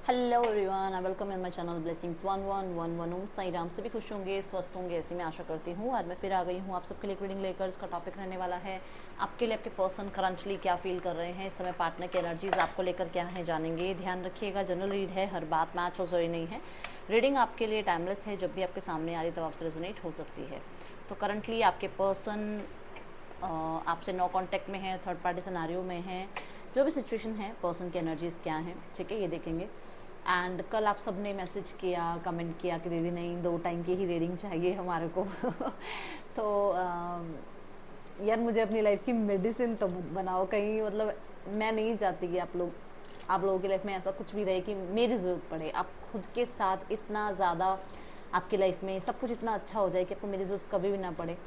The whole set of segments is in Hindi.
Hello everyone, I welcome in my channel blessings 1111 ओम साई राम। सभी खुश होंगे, स्वस्थ होंगे, ऐसी मैं आशा करती हूँ। आज मैं फिर आ गई हूँ आप सबके लिए रीडिंग लेकर। इसका टॉपिक रहने वाला है आपके लिए आपके पर्सन करंटली क्या फील कर रहे हैं इस समय, पार्टनर की एनर्जीज आपको लेकर क्या है जानेंगे। ध्यान रखिएगा, जनरल रीड है, हर बात मैच हो जरूरी नहीं है। रीडिंग आपके लिए टाइमलेस है, जब भी आपके सामने आ रही तब आपसे रेजोनेट हो सकती है। तो करंटली आपके पर्सन आपसे नो कांटेक्ट में है, थर्ड पार्टी सिनेरियो में है, जो भी सिचुएशन है, पर्सन की एनर्जीज क्या हैं, ठीक है, ये देखेंगे। एंड कल आप सब ने मैसेज किया, कमेंट किया कि दीदी नहीं, 2 टाइम की ही रीडिंग चाहिए हमारे को तो यार मुझे अपनी लाइफ की मेडिसिन तो मत बनाओ कहीं, मतलब मैं नहीं चाहती कि आप लोगों की लाइफ में ऐसा कुछ भी रहे कि मेरी ज़रूरत पड़े। आप खुद के साथ इतना ज़्यादा, आपकी लाइफ में सब कुछ इतना अच्छा हो जाए कि आपको मेरी ज़रूरत कभी भी ना पड़े।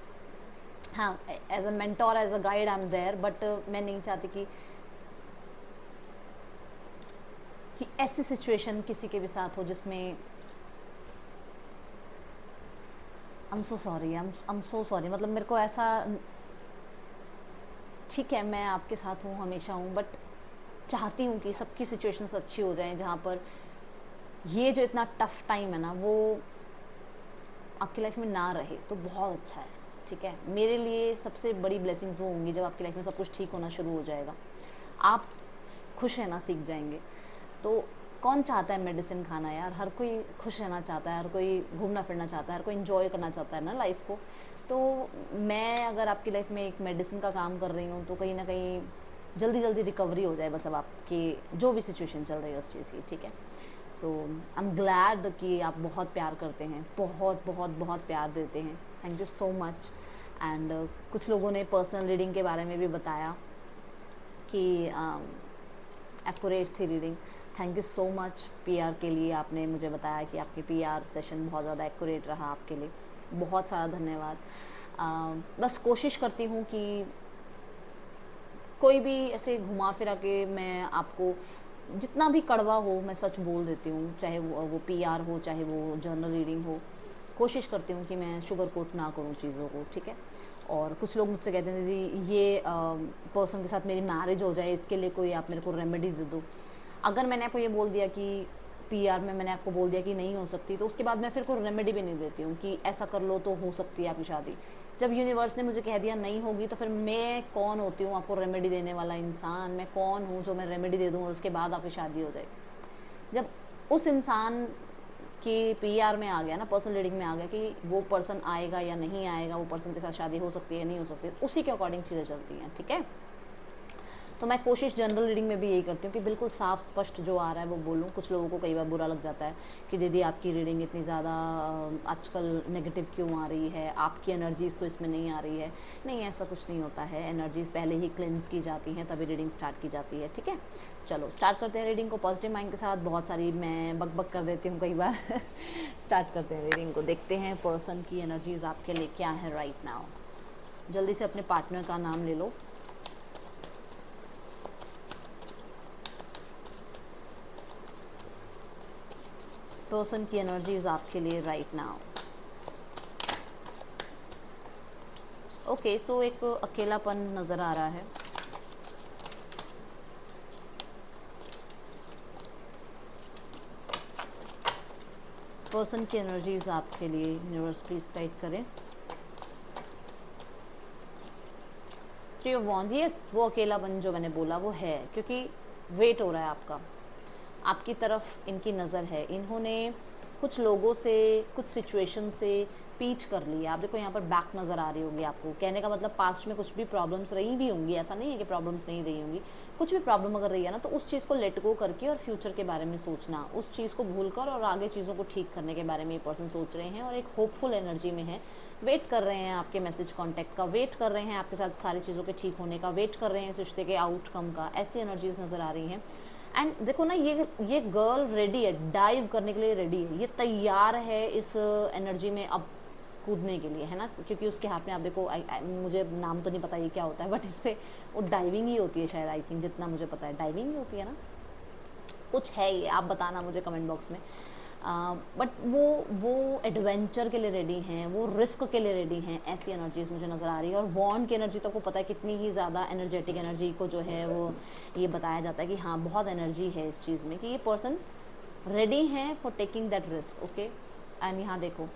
हाँ, as a mentor, as a guide I am there, but मैं नहीं चाहती कि ऐसी सिचुएशन किसी के भी साथ हो जिसमें I am so sorry, I am so sorry, मतलब मेरे को ऐसा, ठीक है मैं आपके साथ हूँ, हमेशा हूँ, बट चाहती हूँ कि सबकी सिचुएशंस अच्छी हो जाएं, जहाँ पर ये जो इतना टफ टाइम है ना, वो आपकी लाइफ में ना रहे तो बहुत अच्छा है। ठीक है, मेरे लिए सबसे बड़ी ब्लेसिंग्स वो होंगी जब आपकी लाइफ में सब कुछ ठीक होना शुरू हो जाएगा, आप खुश रहना सीख जाएंगे। तो कौन चाहता है मेडिसिन खाना यार, हर कोई खुश रहना चाहता है, हर कोई घूमना फिरना चाहता है, हर कोई इन्जॉय करना चाहता है ना लाइफ को। तो मैं अगर आपकी लाइफ में एक मेडिसिन का काम कर रही हूँ तो कहीं ना कहीं जल्दी जल्दी रिकवरी हो जाए, बस अब आपकी जो भी सिचुएशन चल रही है उस चीज़ की, ठीक है। सो आई एम ग्लैड कि आप बहुत प्यार करते हैं, बहुत बहुत बहुत प्यार देते हैं, thank you so much. And कुछ लोगों ने पर्सनल रीडिंग के बारे में भी बताया कि एक्यूरेट थी reading, thank you so much. PR के लिए आपने मुझे बताया कि आपकी पीआर सेशन बहुत ज़्यादा एक्यूरेट रहा आपके लिए, बहुत सारा धन्यवाद। बस कोशिश करती हूँ कि कोई भी ऐसे घुमा फिरा के मैं आपको जितना भी कड़वा हो मैं सच बोल देती हूँ, चाहे वो पीआर हो, चाहे वो जर्नल रीडिंग हो। कोशिश करती हूँ कि मैं शुगर कोट ना करूँ चीज़ों को, ठीक है। और कुछ लोग मुझसे कहते हैं दीदी ये पर्सन के साथ मेरी मैरिज हो जाए, इसके लिए कोई आप मेरे को रेमेडी दे दो। अगर मैंने आपको ये बोल दिया कि पीआर में मैंने आपको बोल दिया कि नहीं हो सकती, तो उसके बाद मैं फिर कोई रेमेडी भी नहीं देती हूँ कि ऐसा कर लो तो हो सकती है आपकी शादी। जब यूनिवर्स ने मुझे कह दिया नहीं होगी, तो फिर मैं कौन होती हूँ आपको रेमेडी देने वाला इंसान? मैं कौन हूँ जो मैं रेमेडी दे दूँ और उसके बाद आपकी शादी हो जाए? जब उस इंसान की पीआर में आ गया ना, पर्सनल रीडिंग में आ गया कि वो पर्सन आएगा या नहीं आएगा, वो पर्सन के साथ शादी हो सकती है या नहीं हो सकती, उसी के अकॉर्डिंग चीज़ें चलती हैं, ठीक है। तो मैं कोशिश जनरल रीडिंग में भी यही करती हूँ कि बिल्कुल साफ स्पष्ट जो आ रहा है वो बोलूँ। कुछ लोगों को कई बार बुरा लग जाता है कि दीदी आपकी रीडिंग इतनी ज़्यादा आजकल नेगेटिव क्यों आ रही है, आपकी एनर्जीज़ तो इसमें नहीं आ रही है। नहीं, ऐसा कुछ नहीं होता है, एनर्जीज़ पहले ही क्लेंस की जाती हैं, तभी रीडिंग स्टार्ट की जाती है, ठीक है। चलो स्टार्ट करते हैं रीडिंग को पॉजिटिव माइंड के साथ। बहुत सारी मैं बक बक कर देती हूँ कई बार स्टार्ट करते हैं रीडिंग को, देखते हैं पर्सन की एनर्जीज़ आपके लिए क्या है राइट नाउ। जल्दी से अपने पार्टनर का नाम ले लो। पर्सन की एनर्जीज आपके लिए राइट नाउ। ओके, सो एक अकेलापन नज़र आ रहा है। पर्सन की एनर्जीज आपके लिए यूनिवर्स प्लीज गाइड करें। 3 ऑफ वॉन्ड्स, यस, वो अकेलापन जो मैंने बोला वो है, क्योंकि वेट हो रहा है आपका, आपकी तरफ इनकी नज़र है। इन्होंने कुछ लोगों से, कुछ सिचुएशन से पीठ कर ली है। आप देखो यहाँ पर बैक नज़र आ रही होगी आपको, कहने का मतलब पास्ट में कुछ भी प्रॉब्लम्स रही भी होंगी, ऐसा नहीं है कि प्रॉब्लम्स नहीं रही होंगी। कुछ भी प्रॉब्लम अगर रही है ना, तो उस चीज़ को लेट गो करके और फ्यूचर के बारे में सोचना, उस चीज़ को भूल कर और आगे चीज़ों को ठीक करने के बारे में ये पर्सन सोच रहे हैं और एक होपफुल एनर्जी में है। वेट कर रहे हैं आपके मैसेज कॉन्टैक्ट का, वेट कर रहे हैं आपके साथ सारी चीज़ों के ठीक होने का, वेट कर रहे हैं इस रिश्ते के आउटकम का। ऐसी एनर्जीज नज़र आ रही हैं। एंड देखो ना, ये गर्ल रेडी है, डाइव करने के लिए रेडी है, ये तैयार है इस एनर्जी में अब कूदने के लिए, है ना, क्योंकि उसके हाथ में आप देखो, मुझे नाम तो नहीं पता ये क्या होता है, बट इस पर वो डाइविंग ही होती है शायद, आई थिंक, जितना मुझे पता है डाइविंग ही होती है ना, कुछ है ये, आप बताना मुझे कमेंट बॉक्स में। बट वो एडवेंचर के लिए रेडी हैं, वो रिस्क के लिए रेडी हैं, ऐसी एनर्जीज मुझे नज़र आ रही है। और वॉन्ड की एनर्जी तो आपको पता है कितनी ही ज़्यादा एनर्जेटिक एनर्जी को जो है वो ये बताया जाता है कि हाँ बहुत एनर्जी है इस चीज़ में, कि ये पर्सन रेडी हैं for taking that risk, okay. And यहाँ देखो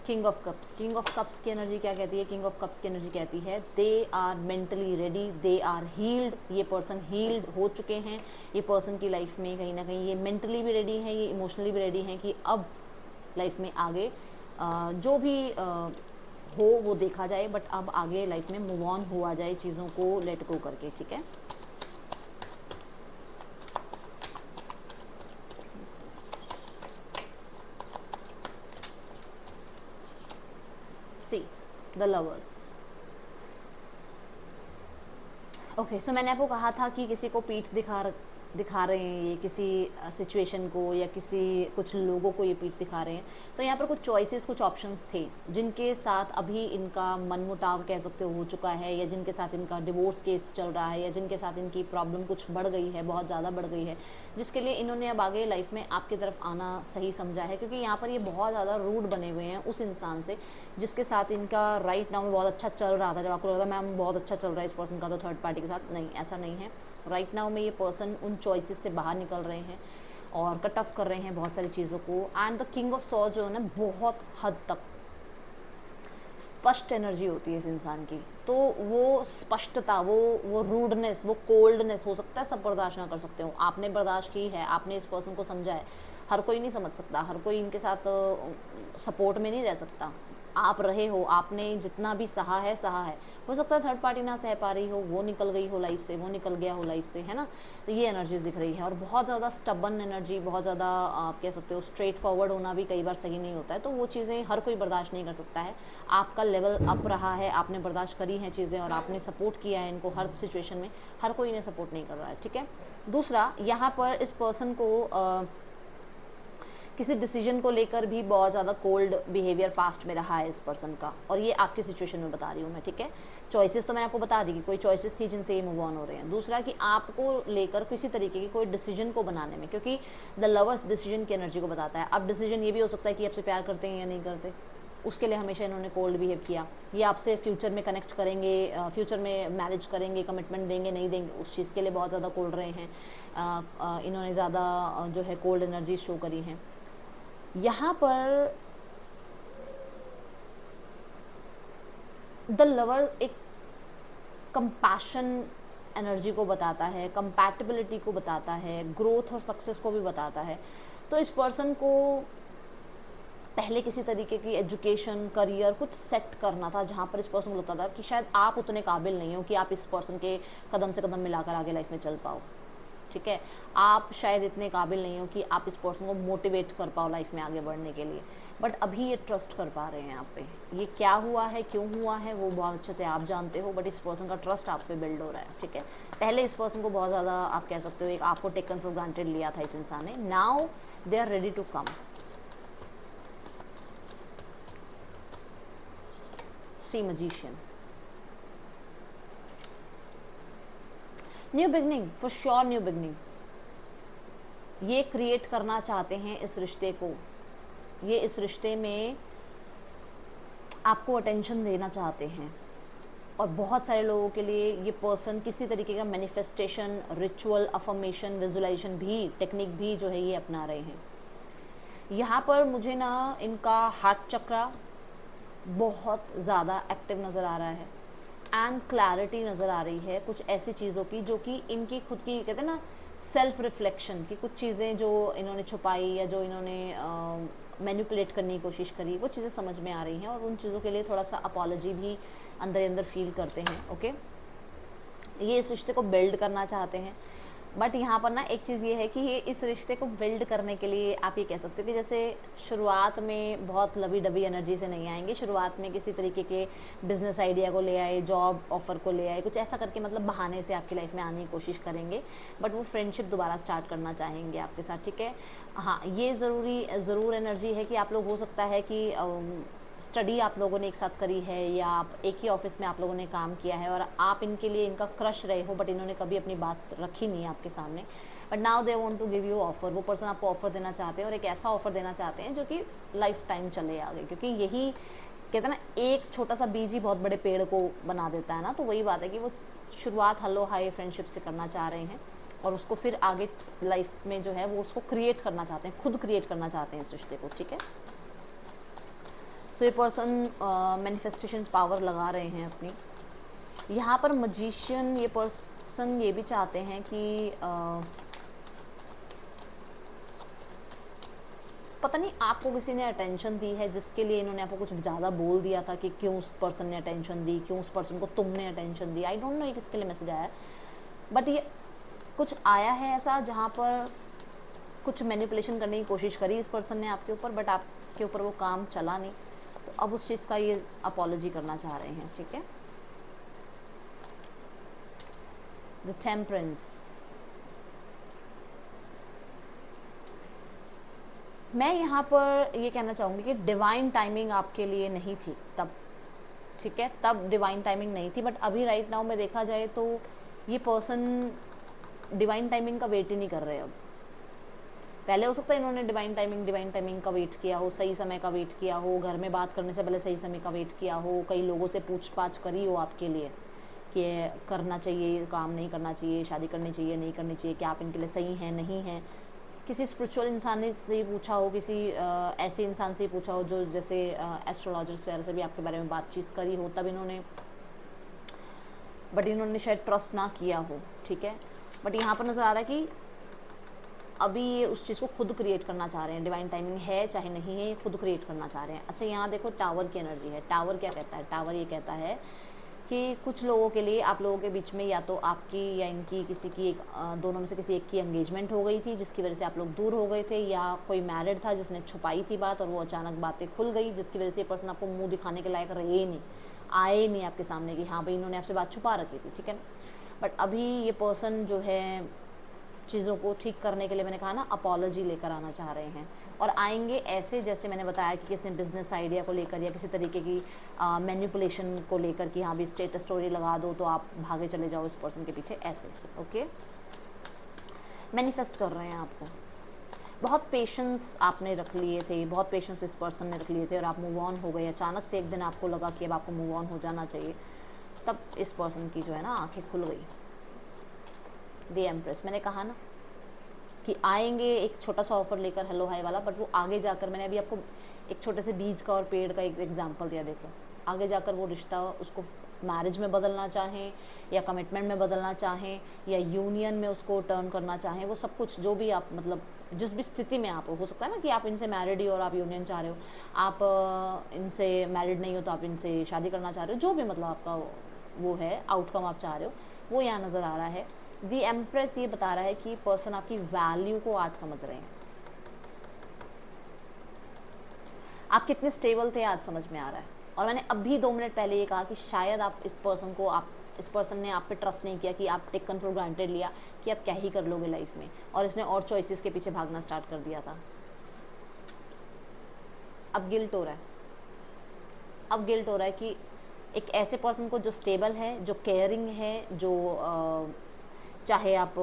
king of cups, king of cups की एनर्जी क्या कहती है? किंग ऑफ कप्स की एनर्जी कहती है they are mentally ready, they are healed. ये पर्सन हील्ड हो चुके हैं, ये पर्सन की लाइफ में कहीं ना कहीं ये मेंटली भी रेडी हैं, ये इमोशनली भी रेडी हैं कि अब लाइफ में आगे जो भी हो वो देखा जाए, बट अब आगे लाइफ में मूव ऑन हुआ जाए चीज़ों को लेट गो करके, ठीक है। See the lovers, okay. So मैंने आपको कहा था कि किसी को पीठ दिखा रहे हैं, ये किसी सिचुएशन को या किसी कुछ लोगों को ये पीठ दिखा रहे हैं। तो यहाँ पर कुछ चॉइसेस, कुछ ऑप्शंस थे जिनके साथ अभी इनका मनमुटाव कह सकते हो चुका है, या जिनके साथ इनका डिवोर्स केस चल रहा है, या जिनके साथ इनकी प्रॉब्लम कुछ बढ़ गई है, बहुत ज़्यादा बढ़ गई है, जिसके लिए इन्होंने अब आगे लाइफ में आपकी तरफ आना सही समझा है। क्योंकि यहाँ पर ये बहुत ज़्यादा रूड बने हुए हैं उस इंसान से जिसके साथ इनका राइट नाउ में बहुत अच्छा चल रहा था। जब आपको लगता है मैम बहुत अच्छा चल रहा है इस पर्सन का तो थर्ड पार्टी के साथ, नहीं, ऐसा नहीं है। राइट नाउ में ये पर्सन उन चॉइसेस से बाहर निकल रहे हैं और कट ऑफ कर रहे हैं बहुत सारी चीज़ों को। And the king of swords जो है ना, बहुत हद तक स्पष्ट एनर्जी होती है इस इंसान की। तो वो स्पष्टता, वो रूडनेस, वो कोल्डनेस हो सकता है सब बर्दाश्त ना कर सकते हो, आपने बर्दाश्त की है, आपने इस पर्सन को समझा है। हर कोई नहीं समझ सकता, हर कोई इनके साथ सपोर्ट में नहीं रह सकता। आप रहे हो, आपने जितना भी सहा है सहा है। हो सकता है थर्ड पार्टी ना सह पा रही हो, वो निकल गई हो लाइफ से, वो निकल गया हो लाइफ से, है ना। तो ये एनर्जी दिख रही है। और बहुत ज़्यादा स्टबन एनर्जी, बहुत ज़्यादा आप कह सकते हो स्ट्रेट फॉरवर्ड होना भी कई बार सही नहीं होता है। तो वो चीज़ें हर कोई बर्दाश्त नहीं कर सकता है। आपका लेवल अप रहा है, आपने बर्दाश्त करी हैं चीज़ें और आपने सपोर्ट किया है इनको हर सिचुएशन में। हर कोई इन्हें सपोर्ट नहीं कर रहा है, ठीक है। दूसरा, यहाँ पर इस पर्सन को किसी डिसीजन को लेकर भी बहुत ज़्यादा कोल्ड बिहेवियर पास्ट में रहा है इस पर्सन का, और ये आपकी सिचुएशन में बता रही हूँ मैं, ठीक है। चॉइसेस तो मैंने आपको बता दी कि कोई चॉइसेस थी जिनसे ये मूव ऑन हो रहे हैं। दूसरा कि आपको लेकर किसी तरीके की कोई डिसीजन को बनाने में, क्योंकि द लवर्स डिसीजन की एनर्जी को बताता है। अब डिसीजन ये भी हो सकता है कि आपसे प्यार करते हैं या नहीं करते, उसके लिए हमेशा इन्होंने कोल्ड बिहेव किया। ये आपसे फ्यूचर में कनेक्ट करेंगे, फ्यूचर में मैरिज करेंगे, कमिटमेंट देंगे नहीं देंगे, उस चीज़ के लिए बहुत ज़्यादा कोल्ड रहे हैं। इन्होंने ज़्यादा जो है कोल्ड एनर्जी शो करी हैं। यहाँ पर द लवर एक कंपैशन एनर्जी को बताता है, कंपैटिबिलिटी को बताता है, ग्रोथ और सक्सेस को भी बताता है। तो इस पर्सन को पहले किसी तरीके की एजुकेशन, करियर कुछ सेट करना था जहाँ पर इस पर्सन को लगता था कि शायद आप उतने काबिल नहीं हो कि आप इस पर्सन के कदम से कदम मिलाकर आगे लाइफ में चल पाओ, ठीक है। आप शायद इतने काबिल नहीं हो कि आप इस पर्सन को मोटिवेट कर पाओ लाइफ में आगे बढ़ने के लिए, बट अभी ये ट्रस्ट कर पा रहे हैं आप पे। ये क्या हुआ है, क्यों हुआ है, वो बहुत अच्छे से आप जानते हो, बट इस पर्सन का ट्रस्ट आप पे बिल्ड हो रहा है, ठीक है। पहले इस पर्सन को बहुत ज़्यादा आप कह सकते हो एक आपको टेकन फॉर ग्रांटेड लिया था इस इंसान ने। Now they are ready to come. See magician, new beginning, for sure new beginning. ये क्रिएट करना चाहते हैं इस रिश्ते को, ये इस रिश्ते में आपको अटेंशन देना चाहते हैं। और बहुत सारे लोगों के लिए ये पर्सन किसी तरीके का मैनिफेस्टेशन, रिचुअल, अफर्मेशन, विजुअलाइजेशन भी टेक्निक भी जो है ये अपना रहे हैं। यहाँ पर मुझे ना इनका हार्ट चक्रा बहुत ज़्यादा एक्टिव नज़र आ रहा है एंड क्लैरिटी नज़र आ रही है कुछ ऐसी चीज़ों की जो कि इनकी खुद की कहते हैं ना सेल्फ रिफ्लेक्शन की कुछ चीज़ें जो इन्होंने छुपाई या जो इन्होंने मैनिपुलेट करने की कोशिश करी, वो चीज़ें समझ में आ रही हैं और उन चीज़ों के लिए थोड़ा सा अपॉलॉजी भी अंदर अंदर फील करते हैं, ओके। ये इस रिश्ते को बिल्ड करना चाहते हैं, बट यहाँ पर ना एक चीज़ ये है कि ये इस रिश्ते को बिल्ड करने के लिए आप ये कह सकते हो कि जैसे शुरुआत में बहुत लवी डबी एनर्जी से नहीं आएंगे। शुरुआत में किसी तरीके के बिजनेस आइडिया को ले आए, जॉब ऑफर को ले आए, कुछ ऐसा करके मतलब बहाने से आपकी लाइफ में आने की कोशिश करेंगे, बट वो फ्रेंडशिप दोबारा स्टार्ट करना चाहेंगे आपके साथ, ठीक है। हाँ, ये ज़रूर एनर्जी है कि आप लोग हो सकता है कि स्टडी आप लोगों ने एक साथ करी है या आप एक ही ऑफिस में आप लोगों ने काम किया है और आप इनके लिए इनका क्रश रहे हो, बट इन्होंने कभी अपनी बात रखी नहीं है आपके सामने। But now they want to give you offer. वो पर्सन आपको ऑफर देना चाहते हैं और एक ऐसा ऑफर देना चाहते हैं जो कि लाइफ टाइम चले आगे, क्योंकि यही कहते हैं ना एक छोटा सा बीज ही बहुत बड़े पेड़ को बना देता है ना। तो वही बात है कि वो शुरुआत हलो हाई फ्रेंडशिप से करना चाह रहे हैं और उसको फिर आगे लाइफ में जो है वो उसको क्रिएट करना चाहते हैं, खुद क्रिएट करना चाहते हैं इस रिश्ते को, ठीक है। सो ये पर्सन मैनिफेस्टेशन पावर लगा रहे हैं अपनी। यहाँ पर मजिशियन, ये पर्सन ये भी चाहते हैं कि पता नहीं आपको किसी ने अटेंशन दी है जिसके लिए इन्होंने आपको कुछ ज़्यादा बोल दिया था कि क्यों उस पर्सन ने अटेंशन दी, क्यों उस पर्सन को तुमने attention the. I don't know ये किसके लिए मैसेज आया है, बट ये कुछ आया है ऐसा जहाँ पर कुछ मैनिपुलेशन करने की कोशिश करी इस पर्सन ने आपके ऊपर, बट आपके ऊपर वो काम चला नहीं, तो अब उस चीज़ का ये अपॉलॉजी करना चाह रहे हैं, ठीक है। द टेम्परेंस, मैं यहाँ पर ये कहना चाहूँगी कि डिवाइन टाइमिंग आपके लिए नहीं थी तब, ठीक है, तब डिवाइन टाइमिंग नहीं थी, बट अभी राइट नाउ में देखा जाए तो ये पर्सन डिवाइन टाइमिंग का वेट ही नहीं कर रहे अब। पहले हो सकता है इन्होंने डिवाइन टाइमिंग का वेट किया हो, सही समय का वेट किया हो, घर में बात करने से पहले सही समय का वेट किया हो, कई लोगों से पूछ पाछ करी हो आपके लिए कि करना चाहिए, काम नहीं करना चाहिए, शादी करनी चाहिए, नहीं करनी चाहिए, क्या आप इनके लिए सही हैं, नहीं हैं। किसी स्पिरिचुअल इंसान से ही पूछा हो, किसी ऐसे इंसान से ही पूछा हो जो जैसे एस्ट्रोलॉजर्स वगैरह से भी आपके बारे में बातचीत करी हो, तब इन्होंने शायद ट्रस्ट ना किया हो, ठीक है। बट यहाँ पर नज़र आ रहा है कि अभी ये उस चीज़ को खुद क्रिएट करना चाह रहे हैं। डिवाइन टाइमिंग है चाहे नहीं है, ये खुद क्रिएट करना चाह रहे हैं। अच्छा, यहाँ देखो टावर की एनर्जी है। टावर क्या कहता है? टावर ये कहता है कि कुछ लोगों के लिए, आप लोगों के बीच में या तो आपकी या इनकी किसी की एक दोनों में से किसी एक की एंगेजमेंट हो गई थी जिसकी वजह से आप लोग दूर हो गए थे, या कोई मैरिड था जिसने छुपाई थी बात और वो अचानक बातें खुल गई जिसकी वजह से ये पर्सन आपको मुंह दिखाने के लायक रहे ही नहीं, आए ही नहीं आपके सामने कि हाँ भाई इन्होंने आपसे बात छुपा रखी थी, ठीक है। बट अभी ये पर्सन जो है चीज़ों को ठीक करने के लिए, मैंने कहा ना, अपॉलॉजी लेकर आना चाह रहे हैं, और आएंगे ऐसे जैसे मैंने बताया कि किसने बिजनेस आइडिया को लेकर या किसी तरीके की मैनिपुलेशन को लेकर कि हाँ भी स्टेटस स्टोरी लगा दो तो आप भागे चले जाओ इस पर्सन के पीछे, ऐसे। ओके, मैनिफेस्ट कर रहे हैं आपको। बहुत पेशेंस आपने रख लिए थे, बहुत पेशेंस इस पर्सन ने रख लिए थे और आप मूव ऑन हो गए। अचानक से एक दिन आपको लगा कि अब आपको मूव ऑन हो जाना चाहिए, तब इस पर्सन की जो है ना आंखें खुल गई। द एम्प्रेस, मैंने कहा ना कि आएंगे एक छोटा सा ऑफर लेकर, हेलो हाय वाला, बट वो आगे जाकर, मैंने अभी आपको एक छोटे से बीज का और पेड़ का एक एग्जांपल दिया, देखो आगे जाकर वो रिश्ता उसको मैरिज में बदलना चाहें या कमिटमेंट में बदलना चाहें या यूनियन में उसको टर्न करना चाहें, वो सब कुछ जो भी आप मतलब जिस भी स्थिति में आप हो सकता है ना कि आप इनसे मैरिड ही और आप यूनियन चाह रहे हो, आप इनसे मैरिड नहीं हो तो आप इनसे शादी करना चाह रहे हो, जो भी मतलब आपका वो है आउटकम आप चाह रहे हो, वो यहाँ नज़र आ रहा है। दी एम्प्रेस ये बता रहा है कि पर्सन आपकी वैल्यू को आज समझ रहे हैं, आप कितने स्टेबल थे आज समझ में आ रहा है। और मैंने अभी 2 मिनट पहले ये कहा कि शायद आप इस पर्सन ने आप पे ट्रस्ट नहीं किया, कि आप टेकन फॉर ग्रांटेड लिया कि आप क्या ही कर लोगे लाइफ में, और इसने और चॉइसेस के पीछे भागना स्टार्ट कर दिया था। अब गिल्ट हो रहा है, अब गिल्ट हो रहा है कि एक ऐसे पर्सन को जो स्टेबल है, जो केयरिंग है, जो चाहे आप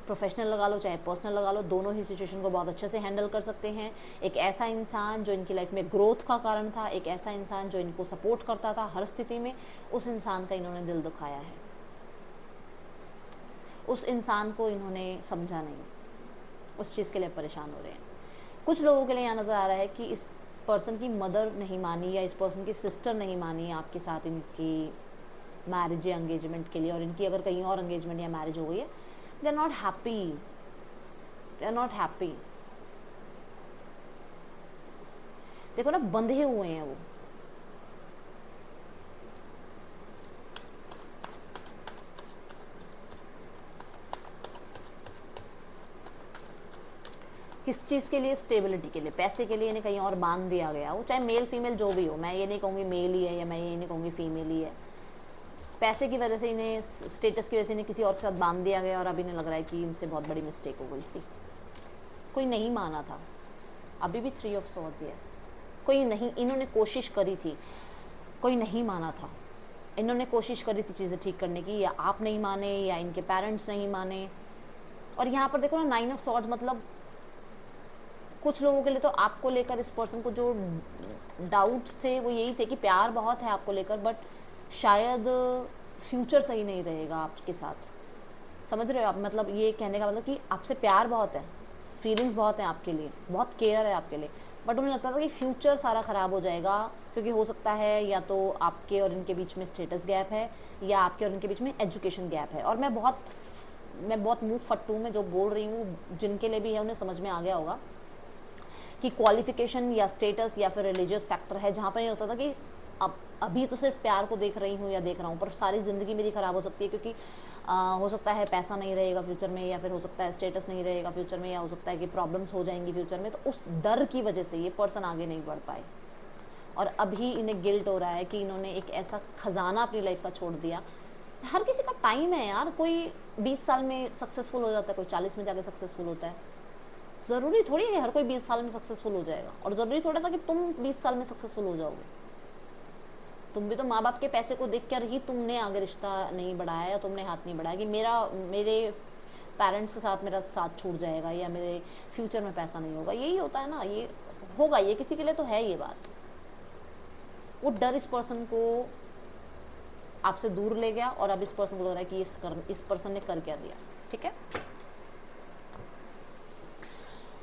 प्रोफेशनल लगा लो चाहे पर्सनल लगा लो, दोनों ही सिचुएशन को बहुत अच्छे से हैंडल कर सकते हैं। एक ऐसा इंसान जो इनकी लाइफ में ग्रोथ का कारण था, एक ऐसा इंसान जो इनको सपोर्ट करता था हर स्थिति में, उस इंसान का इन्होंने दिल दुखाया है, उस इंसान को इन्होंने समझा नहीं, उस चीज़ के लिए परेशान हो रहे हैं। कुछ लोगों के लिए यहाँ नज़र आ रहा है कि इस पर्सन की मदर नहीं मानी या इस पर्सन की सिस्टर नहीं मानी आपके साथ इनकी मैरिज या एंगेजमेंट के लिए, और इनकी अगर कहीं और एंगेजमेंट या मैरिज हो गई है, they are not happy, they are not happy. देखो ना, बंधे हुए हैं वो। किस चीज़ के लिए? स्टेबिलिटी के लिए, पैसे के लिए इन्हें कहीं और बांध दिया गया, वो चाहे मेल फीमेल जो भी हो, मैं ये नहीं कहूँगी मेल ही है या मैं ये नहीं कहूँगी फीमेल ही है, पैसे की वजह से इन्हें, स्टेटस की वजह से इन्हें किसी और के साथ बांध दिया गया, और अब इन्हें लग रहा है कि इनसे बहुत बड़ी मिस्टेक हो गई सी, कोई नहीं माना था। अभी भी 3 ऑफ सॉर्ड्स है, कोई नहीं, इन्होंने कोशिश करी थी, कोई नहीं माना था, इन्होंने कोशिश करी थी चीज़ें ठीक करने की, या आप नहीं माने या इनके पेरेंट्स नहीं माने। और यहाँ पर देखो ना, 9 ऑफ सॉर्ड्स मतलब कुछ लोगों के लिए तो आपको लेकर इस पर्सन को जो डाउट्स थे वो यही थे कि प्यार बहुत है आपको लेकर, बट शायद फ्यूचर सही नहीं रहेगा आपके साथ, समझ रहे हो आप, मतलब ये कहने का मतलब कि आपसे प्यार बहुत है, फीलिंग्स बहुत हैं आपके लिए, बहुत केयर है आपके लिए, बट उन्हें लगता था कि फ्यूचर सारा ख़राब हो जाएगा, क्योंकि हो सकता है या तो आपके और इनके बीच में स्टेटस गैप है, या आपके और इनके बीच में एजुकेशन गैप है। और मैं बहुत मुँह फट्टू में जो बोल रही हूँ, जिनके लिए भी है उन्हें समझ में आ गया होगा कि क्वालिफिकेशन या स्टेटस या फिर रिलीजियस फैक्टर है, जहाँ पर ये होता था कि अब अभी तो सिर्फ प्यार को देख रही हूँ या देख रहा हूँ, पर सारी ज़िंदगी मेरी ख़राब हो सकती है, क्योंकि हो सकता है पैसा नहीं रहेगा फ्यूचर में, या फिर हो सकता है स्टेटस नहीं रहेगा फ्यूचर में, या हो सकता है कि प्रॉब्लम्स हो जाएंगी फ्यूचर में। तो उस डर की वजह से ये पर्सन आगे नहीं बढ़ पाए, और अभी इन्हें गिल्ट हो रहा है कि इन्होंने एक ऐसा खजाना अपनी लाइफ का छोड़ दिया। हर किसी का टाइम है यार, कोई 20 साल में सक्सेसफुल हो जाता है, कोई 40 में जाके सक्सेसफुल होता है। ज़रूरी थोड़ी है हर कोई 20 साल में सक्सेसफुल हो जाएगा, और ज़रूरी थोड़ा था कि तुम 20 साल में सक्सेसफुल हो जाओगे। तुम भी तो माँ बाप के पैसे को देख कर ही तुमने आगे रिश्ता नहीं बढ़ाया, या तुमने हाथ नहीं बढ़ाया कि मेरे पेरेंट्स के साथ मेरा साथ छूट जाएगा, या मेरे फ्यूचर में पैसा नहीं होगा। यही होता है ना, ये होगा, ये किसी के लिए तो है ये बात। वो डर इस पर्सन को आपसे दूर ले गया, और अब इस पर्सन को लग रहा है कि इस पर्सन ने कर क्या दिया। ठीक है,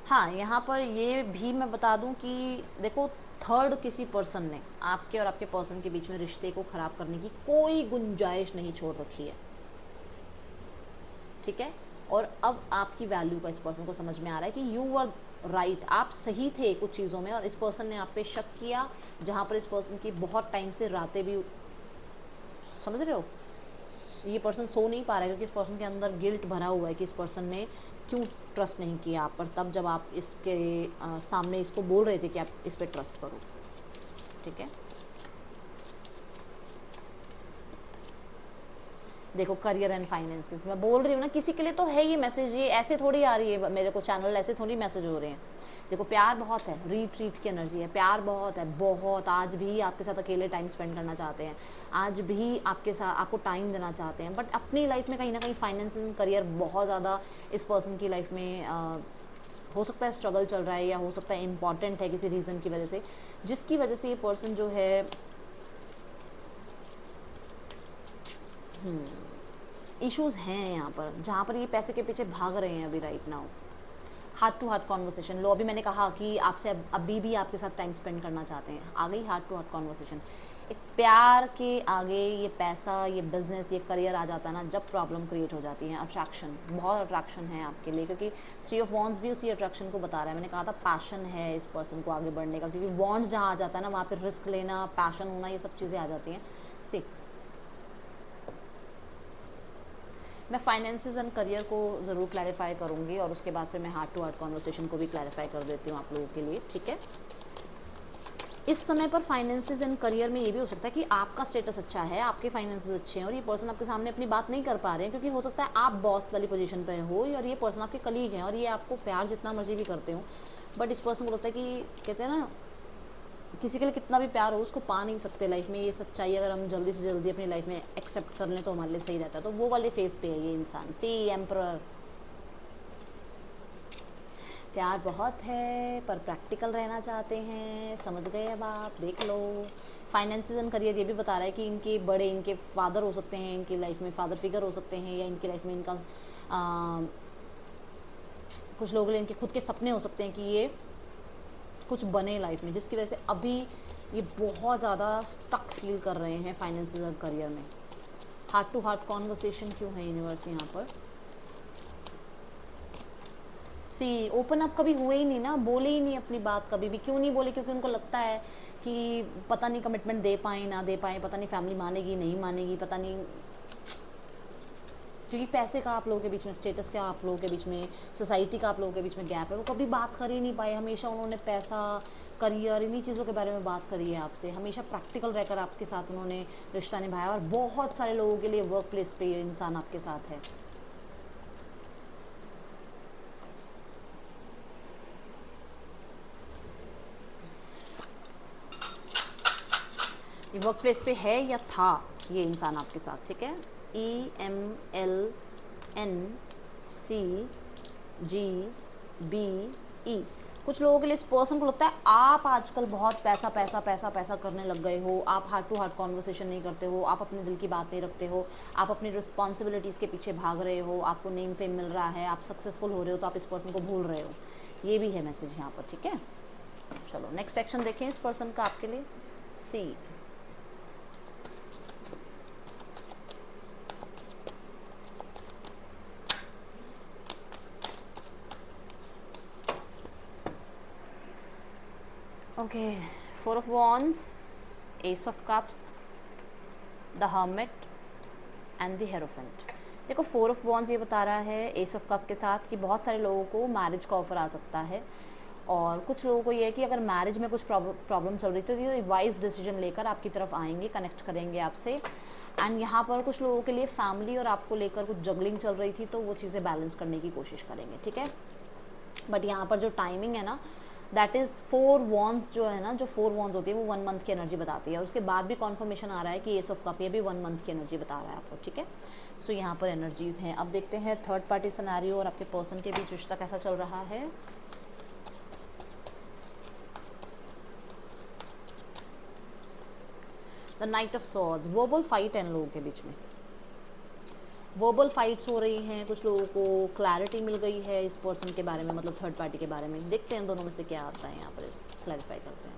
हाँ, यहाँ पर ये भी मैं बता दूं कि देखो, थर्ड किसी पर्सन ने आपके और आपके पर्सन के बीच में रिश्ते को ख़राब करने की कोई गुंजाइश नहीं छोड़ रखी है। ठीक है, और अब आपकी वैल्यू का इस पर्सन को समझ में आ रहा है कि यू वर राइट, आप सही थे कुछ चीज़ों में, और इस पर्सन ने आप पे शक किया, जहाँ पर इस पर्सन की बहुत टाइम से रातें भी, समझ रहे हो, ये पर्सन सो नहीं पा रहा है, क्योंकि इस पर्सन के अंदर गिल्ट भरा हुआ है कि इस पर्सन ने क्यों ट्रस्ट नहीं किया आप पर, तब जब आप इसके सामने इसको बोल रहे थे कि आप इस पर ट्रस्ट करो। ठीक है, देखो, करियर एंड फाइनेंसेस मैं बोल रही हूँ ना, किसी के लिए तो है ये मैसेज, ये ऐसे थोड़ी आ रही है मेरे को चैनल, ऐसे थोड़ी मैसेज हो रहे हैं। देखो, प्यार बहुत है, रीट्रीट की एनर्जी है, प्यार बहुत है, बहुत, आज भी आपके साथ अकेले टाइम स्पेंड करना चाहते हैं, आज भी आपके साथ आपको टाइम देना चाहते हैं, बट अपनी लाइफ में कहीं ना कहीं फाइनेंस एंड करियर बहुत ज़्यादा इस पर्सन की लाइफ में हो सकता है स्ट्रगल चल रहा है, या हो सकता है इम्पॉर्टेंट है किसी रीज़न की वजह से, जिसकी वजह से ये पर्सन जो है इश्यूज़ हैं यहाँ पर, जहाँ पर ये पैसे के पीछे भाग रहे हैं अभी right now. Heart to heart conversation लो, अभी मैंने कहा कि आपसे अभी भी आपके साथ टाइम स्पेंड करना चाहते हैं, आ गई हार्ट टू हार्ट कॉन्वर्सेशन। एक प्यार के आगे ये पैसा, ये बिजनेस, ये करियर आ जाता है ना, जब प्रॉब्लम क्रिएट हो जाती है। अट्रैक्शन, बहुत अट्रैक्शन है आपके लिए, क्योंकि 3 ऑफ वॉन्ड्स भी उसी अट्रैक्शन को बता रहा है। मैंने कहा था पैशन है इस पर्सन को आगे बढ़ने का, क्योंकि वॉन्ड्स जहाँ आ जाता है ना, वहाँ पर रिस्क लेना, पैशन होना, ये सब चीज़ें आ जाती हैं। सी, मैं फाइनेंसेस एंड करियर को ज़रूर क्लैरिफाई करूँगी, और उसके बाद फिर मैं हार्ट टू हार्ट कॉन्वर्सेशन को भी क्लैरिफाई कर देती हूँ आप लोगों के लिए। ठीक है, इस समय पर फाइनेंसेस एंड करियर में ये भी हो सकता है कि आपका स्टेटस अच्छा है, आपके फाइनेंसेस अच्छे हैं, और ये पर्सन आपके सामने अपनी बात नहीं कर पा रहे हैं, क्योंकि हो सकता है आप बॉस वाली पोजीशन पे हो, और ये पर्सन आपके कलीग हैं, और ये आपको प्यार जितना मर्जी भी करते हो, बट इस पर्सन को लगता है कि, कहते हैं ना, किसी के लिए कितना भी प्यार हो उसको पा नहीं सकते लाइफ में। ये सच्चाई अगर हम जल्दी से जल्दी अपनी लाइफ में एक्सेप्ट कर लें तो हमारे लिए सही रहता है। तो वो वाले फेस पे है ये इंसान। सी, एम्परर, प्यार बहुत है पर प्रैक्टिकल रहना चाहते हैं, समझ गए अब आप, देख लो। फाइनेंसेस एंड करियर ये भी बता रहा है कि इनके फादर हो सकते हैं, इनकी लाइफ में फादर फिगर हो सकते हैं, या इनकी लाइफ में इनका कुछ लोगों के लिए इनके खुद के सपने हो सकते हैं कि ये कुछ बने लाइफ में, जिसकी वजह से अभी ये बहुत ज़्यादा स्टक फील कर रहे हैं फाइनेंसेस और करियर में। हार्ट टू हार्ट कॉन्वर्सेशन क्यों है यूनिवर्स यहाँ पर? सी, ओपन अप कभी हुए ही नहीं ना, बोले ही नहीं अपनी बात कभी भी। क्यों नहीं बोले? क्योंकि उनको लगता है कि पता नहीं कमिटमेंट दे पाए ना दे पाए, पता नहीं फैमिली मानेगी नहीं मानेगी, पता नहीं, क्योंकि पैसे का आप लोगों के बीच में, स्टेटस का आप लोगों के बीच में, सोसाइटी का आप लोगों के बीच में गैप है। वो कभी बात कर ही नहीं पाए। हमेशा उन्होंने पैसा, करियर, इन्हीं चीज़ों के बारे में बात करी है आपसे। हमेशा प्रैक्टिकल रहकर आपके साथ उन्होंने रिश्ता निभाया, और बहुत सारे लोगों के लिए वर्क प्लेस पे ये इंसान आपके साथ है। ये वर्क प्लेस पे है या था ये इंसान आपके साथ, ठीक है। EMLNCGBE, कुछ लोगों के लिए इस पर्सन को लगता है आप आजकल बहुत पैसा पैसा पैसा पैसा करने लग गए हो, आप हार्ट टू हार्ट कॉन्वर्सेशन नहीं करते हो, आप अपने दिल की बात नहीं रखते हो, आप अपनी रिस्पॉन्सिबिलिटीज़ के पीछे भाग रहे हो, आपको नेम फेम मिल रहा है, आप सक्सेसफुल हो रहे हो, तो आप इस पर्सन को भूल रहे हो। ये भी है मैसेज यहाँ पर, ठीक है। चलो नेक्स्ट एक्शन देखें इस पर्सन का आपके लिए। See, okay, 4 of wands, ace of cups, the hermit and the hierophant. देखो 4 ऑफ वॉन्ड्स ये बता रहा है एस ऑफ कप के साथ कि बहुत सारे लोगों को मैरिज का ऑफर आ सकता है, और कुछ लोगों को ये है कि अगर मैरिज में कुछ प्रॉब्लम चल रही तो ये वाइज डिसीजन लेकर आपकी तरफ आएंगे, कनेक्ट करेंगे आपसे। एंड यहाँ पर कुछ लोगों के लिए फैमिली और आपको लेकर कुछ जगलिंग चल रही थी, तो वो चीज़ें बैलेंस करने की कोशिश करेंगे, ठीक है। बट यहाँ पर जो टाइमिंग है ना, दैट इज़ 4 वॉन्ड्स जो है ना, जो 4 वॉन्ड्स होती है वो 1 मंथ की एनर्जी बताती है, और उसके बाद भी कॉन्फर्मेशन आ रहा है कि एस ऑफ कप ये भी 1 मंथ की एनर्जी बता रहा है आपको, ठीक है। सो यहाँ पर एनर्जीज़ हैं। अब देखते हैं थर्ड पार्टी सिनेरियो और आपके पर्सन के बीच रिश्ता कैसा चल रहा है। The night of swords, verbal fight है इन लोगों के बीच में, वर्बल फाइट्स हो रही हैं, कुछ लोगों को क्लैरिटी मिल गई है इस पर्सन के बारे में, मतलब थर्ड पार्टी के बारे में। देखते हैं दोनों में से क्या आता है यहाँ पर, क्लैरिफाई करते हैं।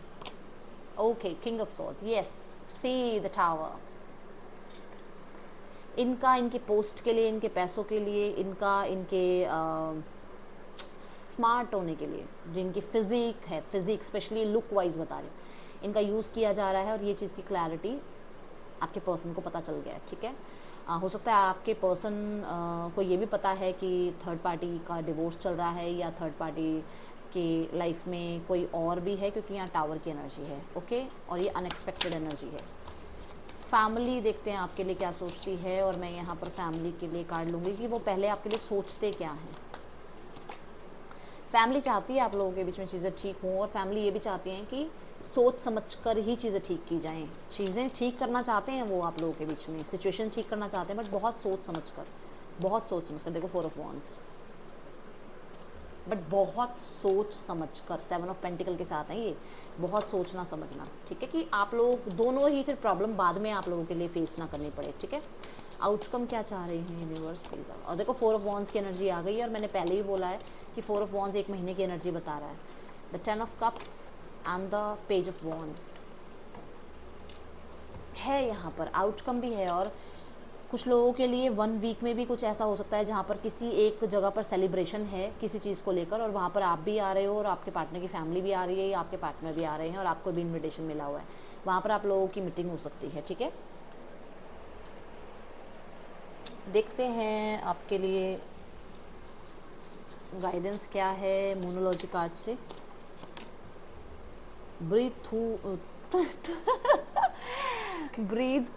Okay, king of swords, yes, see the tower. इनका इनके पोस्ट के लिए, इनके पैसों के लिए, इनका इनके स्मार्ट होने के लिए, जिनकी फिजिक है, फिजिक स्पेशली लुक वाइज बता रही हूँ, इनका यूज़ किया जा रहा है, और ये चीज़ की क्लैरिटी आपके पर्सन को पता चल गया है, ठीक है। हो सकता है आपके पर्सन को ये भी पता है कि थर्ड पार्टी का डिवोर्स चल रहा है, या थर्ड पार्टी की लाइफ में कोई और भी है, क्योंकि यहाँ टावर की एनर्जी है, ओके, और ये अनएक्सपेक्टेड एनर्जी है। फैमिली देखते हैं आपके लिए क्या सोचती है, और मैं यहाँ पर फैमिली के लिए कार्ड लूँगी कि वो पहले आपके लिए सोचते क्या हैं। फैमिली चाहती है आप लोगों के बीच में चीज़ें ठीक हों, और फैमिली ये भी चाहती हैं कि सोच समझकर ही चीज़ें ठीक की जाएं। चीज़ें ठीक करना चाहते हैं वो आप लोगों के बीच में, सिचुएशन ठीक करना चाहते हैं, बट बहुत सोच समझकर, बहुत सोच समझकर। देखो 4 ऑफ वॉन्ड्स, बट बहुत सोच समझकर। 7 ऑफ पेंटिकल के साथ है ये, बहुत सोचना समझना, ठीक है, कि आप लोग दोनों ही फिर प्रॉब्लम बाद में आप लोगों के लिए फेस ना करनी पड़े, ठीक है। आउटकम क्या चाह रही है यूनिवर्स प्लीज। और देखो 4 ऑफ वॉन्ड्स की एनर्जी आ गई है, और मैंने पहले ही बोला है कि 4 ऑफ वॉन्ड्स 1 महीने की एनर्जी बता रहा है। The 10 of cups and the page of wand है यहाँ पर, आउटकम भी है। और कुछ लोगों के लिए 1 वीक में भी कुछ ऐसा हो सकता है जहाँ पर किसी एक जगह पर सेलिब्रेशन है किसी चीज़ को लेकर, और वहाँ पर आप भी आ रहे हो, और आपके पार्टनर की फैमिली भी आ रही है, या आपके पार्टनर भी आ रहे हैं, और आपको भी इन्विटेशन मिला हुआ है, वहाँ पर आप लोगों की मीटिंग हो सकती है, ठीक है। देखते हैं आपके लिए गाइडेंस क्या है मोनोलॉजी कार्ड से। ब्रीथ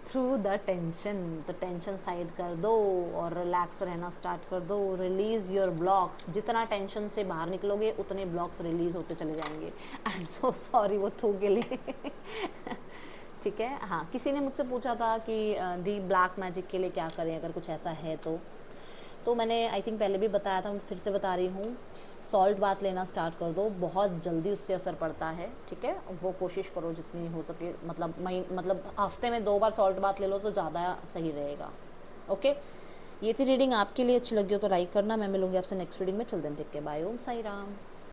थ्रू द टेंशन, तो टेंशन साइड कर दो और रिलैक्स रहना स्टार्ट कर दो। रिलीज़ योर ब्लॉक्स, जितना टेंशन से बाहर निकलोगे उतने ब्लॉक्स रिलीज़ होते चले जाएंगे। एंड सो सॉरी वो थू के लिए ठीक है। हाँ, किसी ने मुझसे पूछा था कि दी ब्लैक मैजिक के लिए क्या करें अगर कुछ ऐसा है तो मैंने आई थिंक पहले भी बताया था, फिर से बता रही हूँ, सॉल्ट बात लेना स्टार्ट कर दो, बहुत जल्दी उससे असर पड़ता है, ठीक है। वो कोशिश करो जितनी हो सके, मतलब हफ्ते में 2 बार सॉल्ट बात ले लो तो ज़्यादा सही रहेगा, ओके। ये थी रीडिंग, आपके लिए अच्छी लगी हो तो लाइक करना। मैं मिलूंगी आपसे नेक्स्ट रीडिंग में। चल दें, टिक के बाय। ओम साई राम।